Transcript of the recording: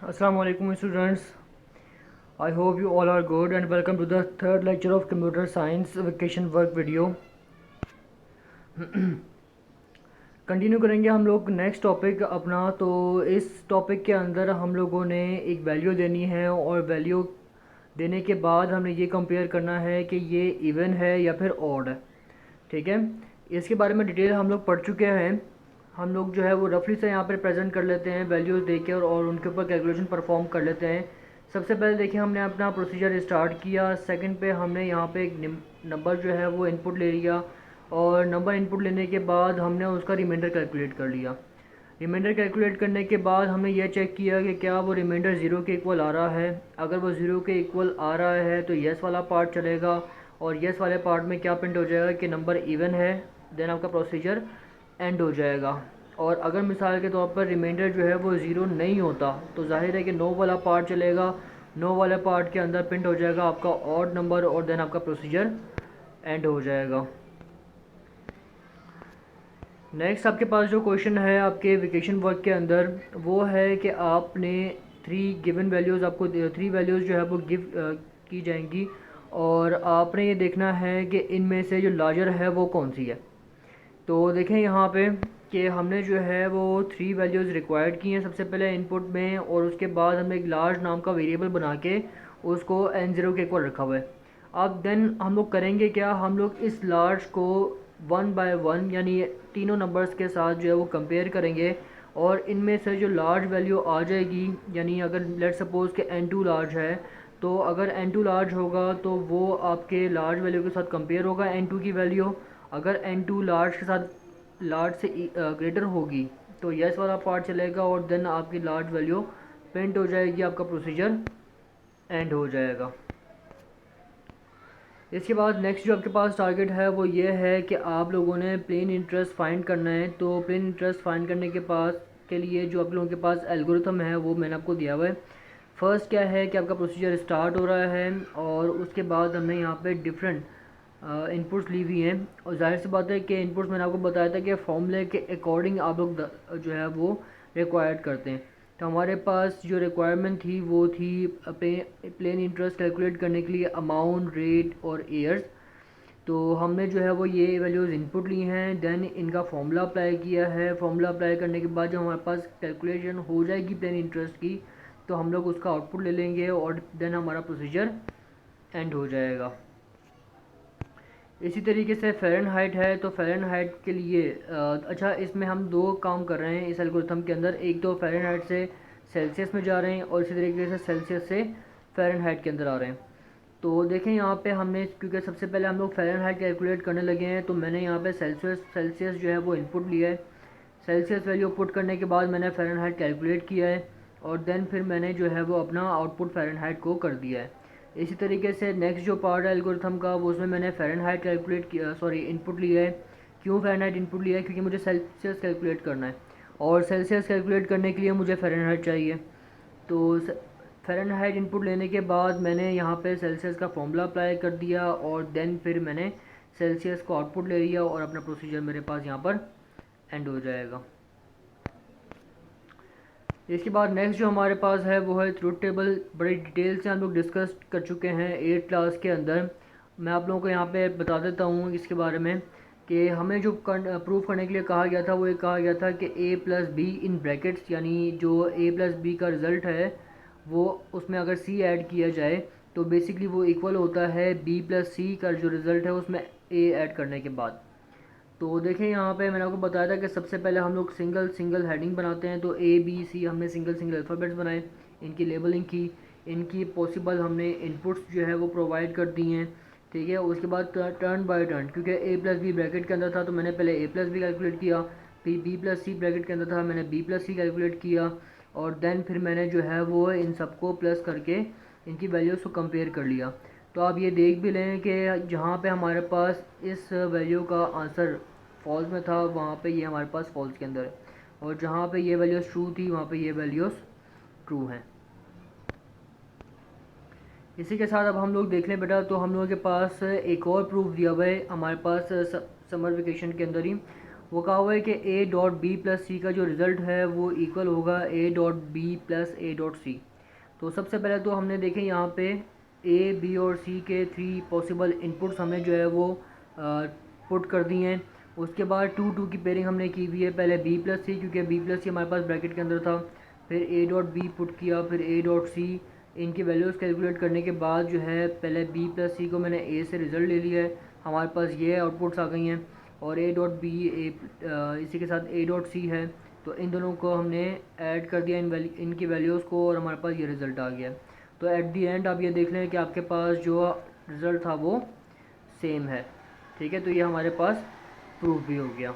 Assalamu alaikum students. I hope you all are good and welcome to the third lecture of computer science vacation work video. Continue करेंगे हम लोग next topic अपना। तो इस topic के अंदर हम लोगों ने एक वैल्यू देनी है और वैल्यू देने के बाद हमने ये कंपेयर करना है कि ये इवन है या फिर ऑड है। ठीक है, इसके बारे में डिटेल हम लोग पढ़ चुके हैं। हम लोग जो है वो रफली से यहाँ पर प्रेजेंट कर लेते हैं वैल्यूज़ देके और उनके ऊपर कैलकुलेशन परफॉर्म कर लेते हैं। सबसे पहले देखिए हमने अपना प्रोसीजर स्टार्ट किया। सेकंड पे हमने यहाँ पे एक नंबर जो है वो इनपुट ले लिया और नंबर इनपुट लेने के बाद हमने उसका रिमाइंडर कैलकुलेट कर लिया। रिमाइंडर कैलकुलेट करने के बाद हमने ये चेक किया कि क्या वो रिमाइंडर ज़ीरो के इक्वल आ रहा है। अगर वो ज़ीरो के इक्वल आ रहा है तो येस वाला पार्ट चलेगा और येस वाले पार्ट में क्या प्रिंट हो जाएगा कि नंबर इवन है, देन आपका प्रोसीजर एंड हो जाएगा। और अगर मिसाल के तौर पर रिमाइंडर जो है वो ज़ीरो नहीं होता तो जाहिर है कि नो वाला पार्ट चलेगा। नो वाले पार्ट के अंदर प्रिंट हो जाएगा आपका ऑड नंबर और देन आपका प्रोसीजर एंड हो जाएगा। नेक्स्ट आपके पास जो क्वेश्चन है आपके वेकेशन वर्क के अंदर वो है कि आपने थ्री गिवन वैल्यूज़ आपको थ्री वैल्यूज़ जो है वो गिव की जाएंगी और आपने ये देखना है कि इनमें से जो लार्जर है वो कौन सी है। तो देखें यहाँ पे कि हमने जो है वो थ्री वैल्यूज़ रिक्वायर्ड की हैं सबसे पहले इनपुट में और उसके बाद हमने एक लार्ज नाम का वेरिएबल बना के उसको n0 के इक्वल रखा हुआ है। अब देन हम लोग करेंगे क्या, हम लोग इस लार्ज को वन बाय वन यानी तीनों नंबर्स के साथ जो है वो कंपेयर करेंगे और इनमें से जो लार्ज वैल्यू आ जाएगी, यानी अगर लेट सपोज़ कि n2 लार्ज है तो अगर n2 लार्ज होगा तो वो आपके लार्ज वैल्यू के साथ कंपेयर होगा n2 की वैल्यू। अगर n2 लार्ज के साथ लार्ज से ग्रेटर होगी तो येस वाला पार्ट चलेगा और देन आपकी लार्ज वैल्यू प्रिंट हो जाएगी, आपका प्रोसीजर एंड हो जाएगा। इसके बाद नेक्स्ट जो आपके पास टारगेट है वो ये है कि आप लोगों ने प्लेन इंटरेस्ट फाइंड करना है। तो प्लेन इंटरेस्ट फाइंड करने के पास के लिए जो आप लोगों के पास एल्गोरिथम है वो मैंने आपको दिया हुआ है। फर्स्ट क्या है कि आपका प्रोसीजर स्टार्ट हो रहा है और उसके बाद हमने यहाँ पे डिफरेंट इनपुट्स ली हुई हैं और जाहिर सी बात है कि इनपुट्स मैंने आपको बताया था कि फॉर्मूले के अकॉर्डिंग आप लोग जो है वो रिक्वायर्ड करते हैं। तो हमारे पास जो रिक्वायरमेंट थी वो थी प्लेन इंटरेस्ट कैलकुलेट करने के लिए अमाउंट, रेट और ईयर्स। तो हमने जो है वो ये वैल्यूज़ इनपुट ली हैं, देन इनका फॉर्मूला अप्लाई किया है। फॉर्मूला अप्लाई करने के बाद जब हमारे पास कैलकुलेशन हो जाएगी प्लेन इंटरेस्ट की तो हम लोग उसका आउटपुट ले लेंगे और देन हमारा प्रोसीजर एंड हो जाएगा। इसी तरीके से फ़ारेनहाइट है तो फ़ारेनहाइट के लिए अच्छा इसमें हम दो काम कर रहे हैं इस एल्गोरिथम के अंदर। एक तो फ़ारेनहाइट से सेल्सियस में जा रहे हैं और इसी तरीके से सेल्सियस से फ़ारेनहाइट के अंदर आ रहे हैं। तो देखें यहाँ पे हमने क्योंकि सबसे पहले हम लोग फ़ारेनहाइट कैलकुलेट करने लगे हैं तो मैंने यहाँ पे सेल्सियस जो है वो इनपुट लिया है। सेल्सियस वैल्यू पुट करने के बाद मैंने फ़ारेनहाइट कैलकुलेट किया है और देन फिर मैंने जो है वो अपना आउटपुट फ़ारेनहाइट को कर दिया है। इसी तरीके से नेक्स्ट जो पार्ट है एल्गोरिथम का वो उसमें मैंने फ़ारेनहाइट कैलकुलेट किया, सॉरी इनपुट लिया है। क्यों फ़ारेनहाइट इनपुट लिया है, क्योंकि मुझे सेल्सियस कैलकुलेट करना है और सेल्सियस कैलकुलेट करने के लिए मुझे फ़ारेनहाइट चाहिए। तो फ़ारेनहाइट इनपुट लेने के बाद मैंने यहाँ पे सेल्सियस का फॉर्मूला अप्लाई कर दिया और देन फिर मैंने सेल्सियस को आउटपुट ले लिया और अपना प्रोसीजर मेरे पास यहाँ पर एंड हो जाएगा। इसके बाद नेक्स्ट जो हमारे पास है वो है ट्रुथ टेबल। बड़ी डिटेल से हम लोग डिस्कस कर चुके हैं 8 क्लास के अंदर। मैं आप लोगों को यहाँ पे बता देता हूँ इसके बारे में कि हमें जो प्रूफ करने के लिए कहा गया था वो ये कहा गया था कि a plus be in brackets, यानी जो a प्लस बी का रिज़ल्ट है वो उसमें अगर c ऐड किया जाए तो बेसिकली वो इक्वल होता है b प्लस सी का जो रिज़ल्ट है उसमें a ऐड करने के बाद। तो देखें यहाँ पे मैंने आपको बताया था कि सबसे पहले हम लोग सिंगल हेडिंग बनाते हैं। तो ए बी सी हमने सिंगल अल्फ़ाबेट्स बनाए, इनकी लेबलिंग की, इनकी पॉसिबल हमने इनपुट्स जो है वो प्रोवाइड कर दी हैं। ठीक है, उसके बाद टर्न बाय टर्न, क्योंकि ए प्लस बी ब्रैकेट के अंदर था तो मैंने पहले ए प्लस बी कैलकुलेट किया, फिर बी प्लस सी ब्रैकेट के अंदर था मैंने बी प्लस सी कैलकुलेट किया और देन फिर मैंने जो है वो इन सबको प्लस करके इनकी वैल्यूज़ को कंपेयर कर लिया। तो आप ये देख भी लें कि जहाँ पे हमारे पास इस वैल्यू का आंसर फॉल्स में था वहाँ पे ये हमारे पास फॉल्स के अंदर है और जहाँ पे ये वैल्यूज़ ट्रू थी वहाँ पे ये वैल्यूज़ ट्रू हैं। इसी के साथ अब हम लोग देख लें बेटा, तो हम लोगों के पास एक और प्रूफ दिया हुआ है हमारे पास समर वेकेशन के अंदर ही। वो कहा हुआ है कि A dot B plus C का जो रिज़ल्ट है वो इक्वल होगा A dot B plus A dot C. तो सबसे पहले तो हमने देखें यहाँ पे ए बी और सी के 3 पॉसिबल इनपुट्स हमने जो है वो पुट कर दिए हैं। उसके बाद 2 की पेयरिंग हमने की हुई है, पहले बी प्लस सी, क्योंकि बी प्लस सी हमारे पास ब्रैकेट के अंदर था, फिर ए डॉट बी पुट किया, फिर ए डॉट सी। इनकी वैल्यूज़ कैलकुलेट करने के बाद जो है पहले बी प्लस सी को मैंने ए से रिज़ल्ट ले लिया है, हमारे पास ये आउटपुट्स आ गई हैं। और ए डॉट बी इसी के साथ ए डॉट सी है, तो इन दोनों को हमने ऐड कर दिया इनकी वैल्यूज़ को, और हमारे पास ये रिज़ल्ट आ गया। तो एट दी एंड आप ये देख लें कि आपके पास जो रिज़ल्ट था वो सेम है। ठीक है, तो ये हमारे पास प्रूफ भी हो गया।